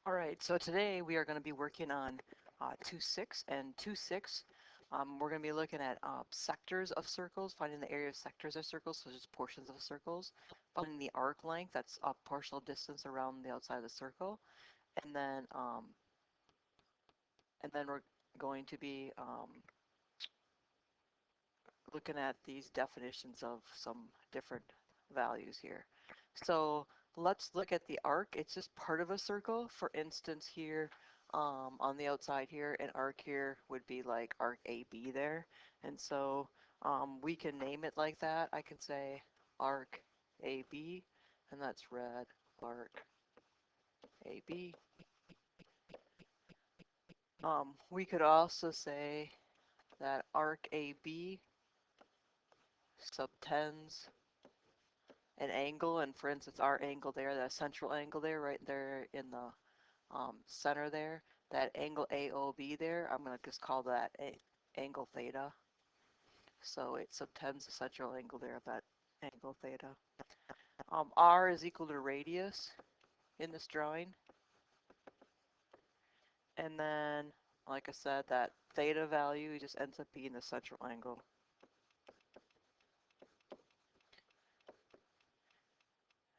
All right, so today we are going to be working on 2.6 and 2.6. We're going to be looking at sectors of circles, finding the area of sectors of circles, so just portions of circles, finding the arc length, that's a partial distance around the outside of the circle, and then we're going to be looking at these definitions of some different values here. So let's look at the arc. It's just part of a circle. For instance, here on the outside here, an arc here would be like arc AB there. And so we can name it like that. I can say arc AB, and that's red, arc AB. We could also say that arc AB subtends an angle, and for instance, our angle there, that central angle there, right there in the center there, that angle AOB there, I'm going to just call that angle theta. So it subtends the central angle there of that angle theta. R is equal to radius in this drawing. And then, like I said, that theta value just ends up being the central angle.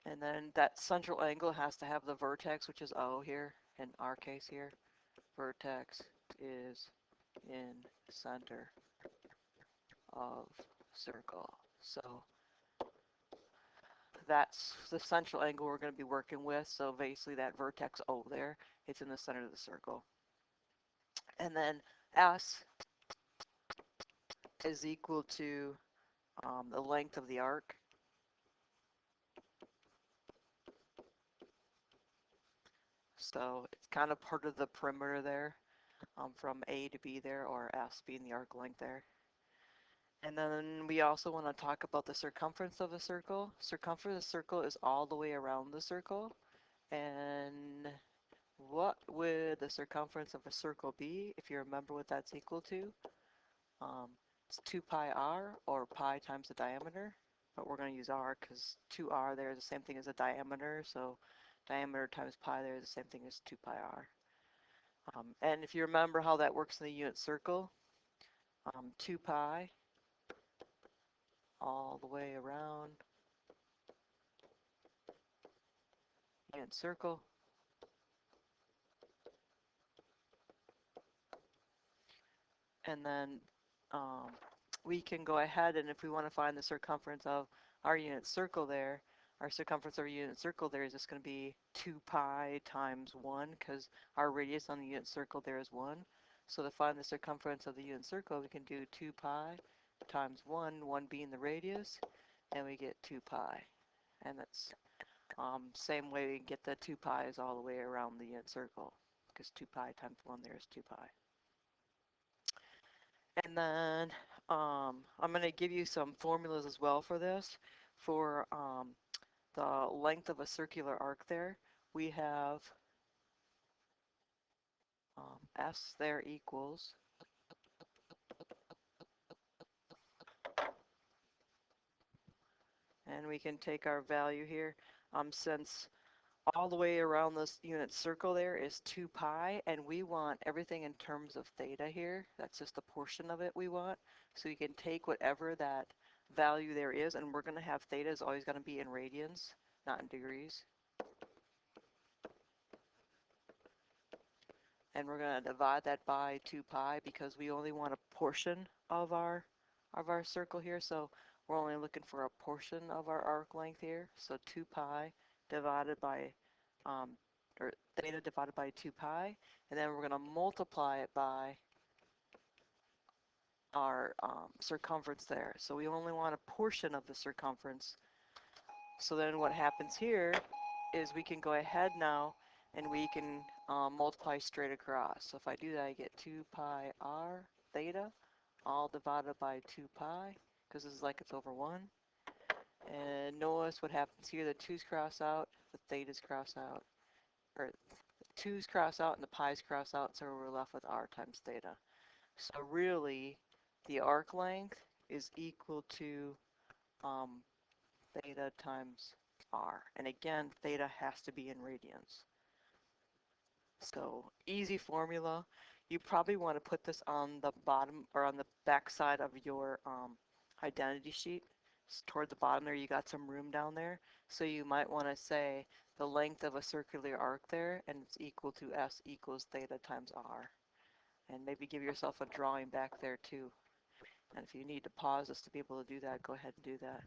And then that central angle has to have the vertex, which is O here, in our case here. Vertex is in center of circle. So that's the central angle we're going to be working with. So basically that vertex O there, it's in the center of the circle. And then S is equal to the length of the arc. So it's kind of part of the perimeter there, from A to B there, or S being the arc length there. And then we also want to talk about the circumference of a circle. Circumference of a circle is all the way around the circle. And what would the circumference of a circle be, if you remember what that's equal to? It's 2 pi r, or pi times the diameter. But we're going to use r because 2r there is the same thing as a diameter. So diameter times pi there is the same thing as 2 pi r. And if you remember how that works in the unit circle, 2 pi all the way around unit circle. And then we can go ahead, and if we want to find the circumference of our unit circle there, our circumference of our unit circle there is just going to be 2 pi times 1, because our radius on the unit circle there is 1. So to find the circumference of the unit circle, we can do 2 pi times 1, 1 being the radius, and we get 2 pi. And that's same way we get the 2 pi's all the way around the unit circle, because 2 pi times 1 there is 2 pi. And then I'm going to give you some formulas as well for this. For the length of a circular arc there, we have S there equals and we can take our value here. Since all the way around this unit circle there is 2 pi, and we want everything in terms of theta here. That's just a portion of it we want. So you can take whatever that value there is, and we're going to have theta is always going to be in radians, not in degrees. And we're going to divide that by 2 pi because we only want a portion of our circle here. So we're only looking for a portion of our arc length here. So 2 pi divided by or theta divided by 2 pi, and then we're going to multiply it by our circumference there. So we only want a portion of the circumference. So then what happens here is we can go ahead now and we can multiply straight across. So if I do that, I get 2 pi r theta all divided by 2 pi, because this is like it's over 1. And notice what happens here, the 2's cross out, the theta's cross out, or 2's cross out and the pi's cross out, so we're left with r times theta. So really, the arc length is equal to theta times r. And again, theta has to be in radians. So easy formula. You probably want to put this on the bottom or on the back side of your identity sheet. Toward the bottom there, you got some room down there. So you might want to say the length of a circular arc there, and it's equal to S equals theta times R. And maybe give yourself a drawing back there too. And if you need to pause this to be able to do that, go ahead and do that.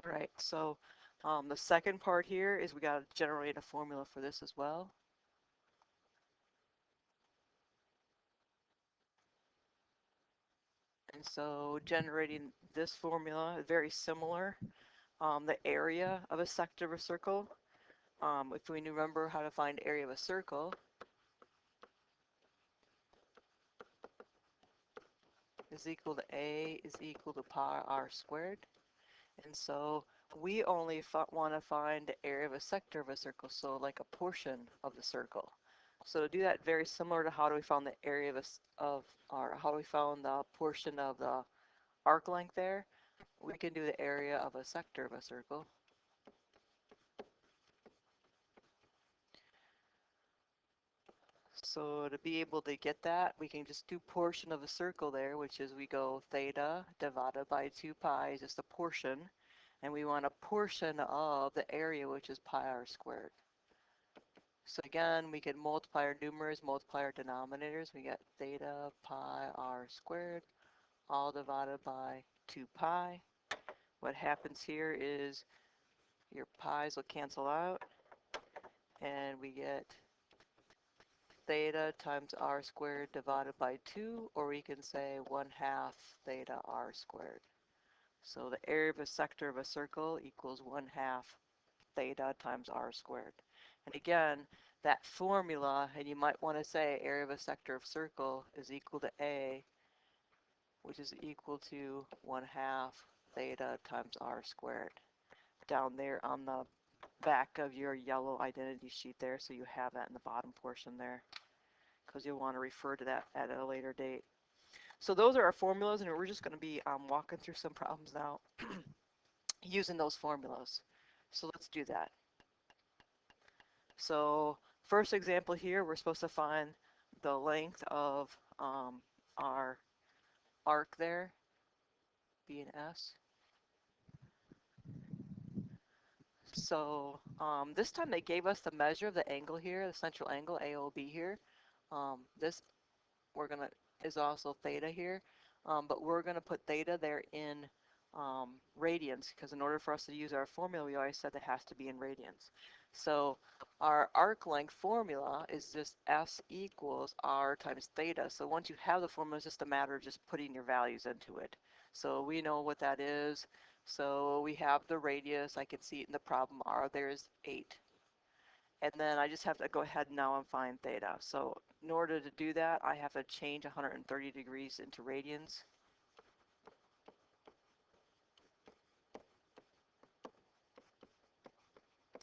All right, so the second part here is we got to generate a formula for this as well. And so generating this formula is very similar. The area of a sector of a circle, if we remember how to find area of a circle, is equal to A is equal to pi r squared. And so we only want to find the area of a sector of a circle, so like a portion of the circle. So to do that, very similar to how do we found the area or how we found the portion of the arc length there, we can do the area of a sector of a circle. So to be able to get that, we can just do portion of a circle there, which is we go theta divided by 2 pi is just a portion, and we want a portion of the area, which is pi r squared. So again, we can multiply our numerators, multiply our denominators. We get theta pi r squared, all divided by 2 pi. What happens here is your pi's will cancel out, and we get theta times r squared divided by 2, or we can say 1/2 theta r squared. So the area of a sector of a circle equals 1/2 theta times r squared. And again, that formula, and you might want to say area of a sector of circle is equal to A, which is equal to 1/2 theta times r squared. Down there on the back of your yellow identity sheet there, so you have that in the bottom portion there, because you'll want to refer to that at a later date. So those are our formulas, and we're just going to be walking through some problems now using those formulas. So let's do that. So first example here, we're supposed to find the length of our arc there, B and S. So this time they gave us the measure of the angle here, the central angle AOB here. This we're gonna is also theta here, but we're gonna put theta there in radians, because in order for us to use our formula, we always said it has to be in radians. So our arc length formula is just S equals R times theta. So once you have the formula, it's just a matter of just putting your values into it. So we know what that is. So we have the radius. I can see it in the problem. R there is 8. And then I just have to go ahead now and find theta. So in order to do that, I have to change 130 degrees into radians.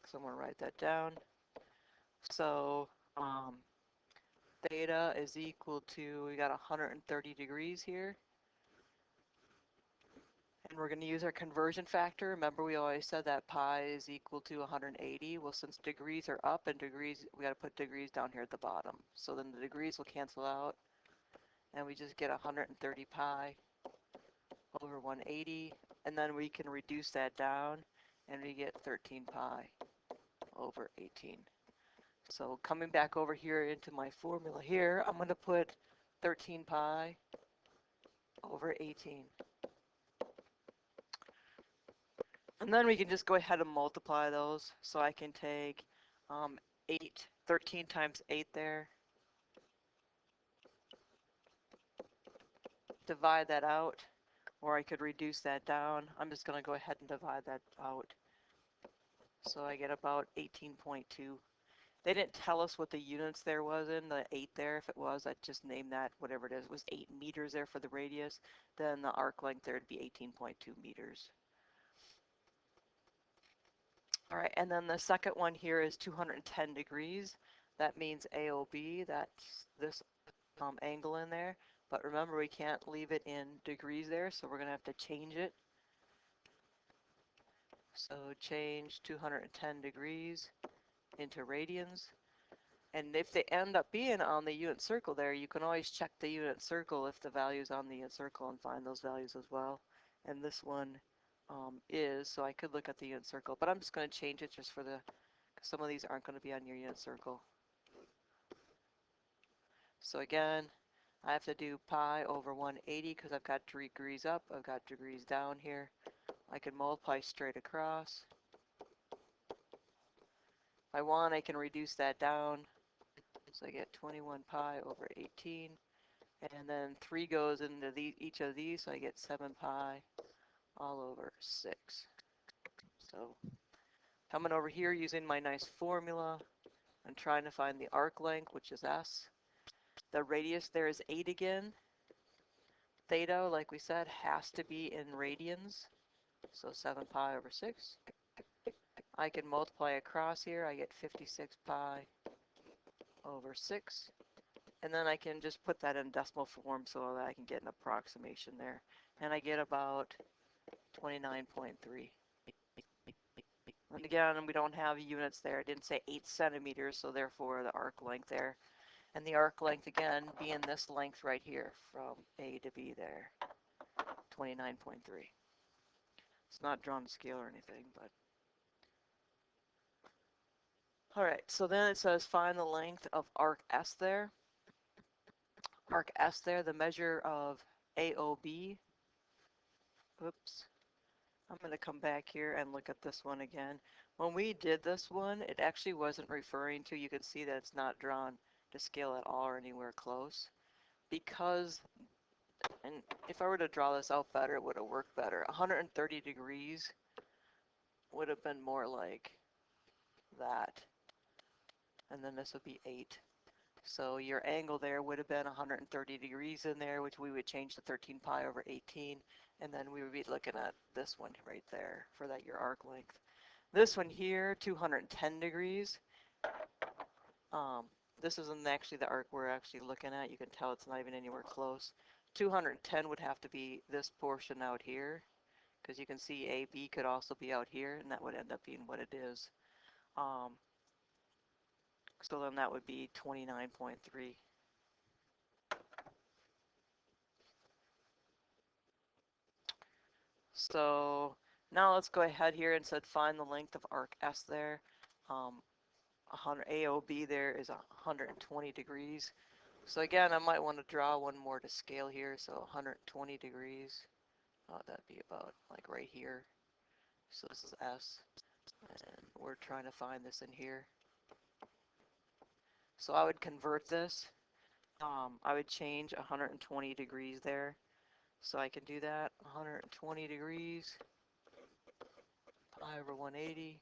So I'm going to write that down. So theta is equal to, we got 130 degrees here. And we're going to use our conversion factor. Remember, we always said that pi is equal to 180. Well, since degrees are up and degrees, we got to put degrees down here at the bottom. So then the degrees will cancel out, and we just get 130 pi over 180. And then we can reduce that down, and we get 13 pi over 18. So coming back over here into my formula here, I'm going to put 13 pi over 18. And then we can just go ahead and multiply those. So I can take 13 times 8 there, divide that out, or I could reduce that down. I'm just going to go ahead and divide that out. So I get about 18.2. They didn't tell us what the units there was in the 8 there. If it was, I'd just name that whatever it is. It was 8 meters there for the radius. Then the arc length there would be 18.2 meters. All right, and then the second one here is 210 degrees. That means AOB, that's this angle in there. But remember, we can't leave it in degrees there, so we're going to have to change it. So change 210 degrees into radians. And if they end up being on the unit circle there, you can always check the unit circle if the value's on the unit circle and find those values as well. And this one is, so I could look at the unit circle, but I'm just going to change it just for the, because some of these aren't going to be on your unit circle. So again, I have to do pi over 180 because I've got degrees up, I've got degrees down here. I can multiply straight across. If I want, I can reduce that down. So I get 21 pi over 18. And then 3 goes into each of these, so I get 7 pi all over 6. So coming over here using my nice formula, I'm trying to find the arc length, which is S. The radius there is 8 again. Theta, like we said, has to be in radians. So 7 pi over 6. I can multiply across here. I get 56 pi over 6. And then I can just put that in decimal form so that I can get an approximation there. And I get about 29.3. And again, we don't have units there. It didn't say 8 centimeters, so therefore the arc length there. And the arc length, again, being this length right here from A to B there, 29.3. It's not drawn to scale or anything, but. All right, so then it says find the length of arc S there. Arc S there, the measure of AOB. Oops. I'm going to come back here and look at this one again. When we did this one, it actually wasn't referring to, you can see that it's not drawn to scale at all or anywhere close. Because, and if I were to draw this out better, it would have worked better. 130 degrees would have been more like that. And then this would be 8. So your angle there would have been 130 degrees in there, which we would change to 13 pi over 18. And then we would be looking at this one right there for that your arc length. This one here, 210 degrees. This isn't actually the arc we're actually looking at. You can tell it's not even anywhere close. 210 would have to be this portion out here, because you can see AB could also be out here, and that would end up being what it is. So then that would be 29.3. So now let's go ahead here and said find the length of arc S there. 100 AOB there is 120 degrees. So again, I might want to draw one more to scale here. So 120 degrees. That'd be about like right here. So this is S, and we're trying to find this in here. So I would convert this. I would change 120 degrees there. So I can do that. 120 degrees. Pi over 180.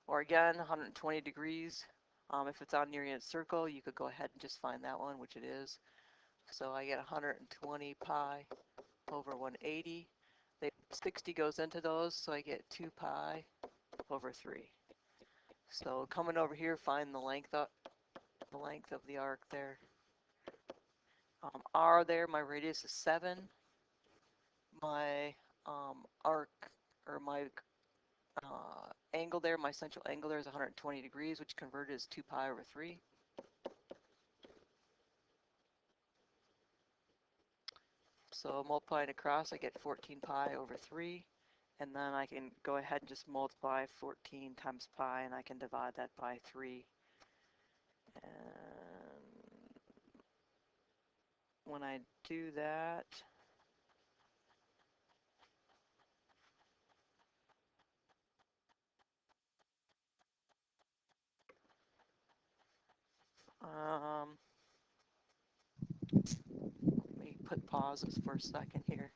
Or again, 120 degrees. If it's on your unit circle, you could go ahead and just find that one, which it is. So I get 120 pi over 180. The 60 goes into those, so I get 2 pi over 3. So coming over here, find the length of the arc there. R there, my radius is 7. My arc, or my angle there, my central angle there is 120 degrees, which converted is 2 pi over 3. So multiplying across, I get 14 pi over 3. And then I can go ahead and just multiply 14 times pi, and I can divide that by 3. And when I do that, let me put pauses for a second here.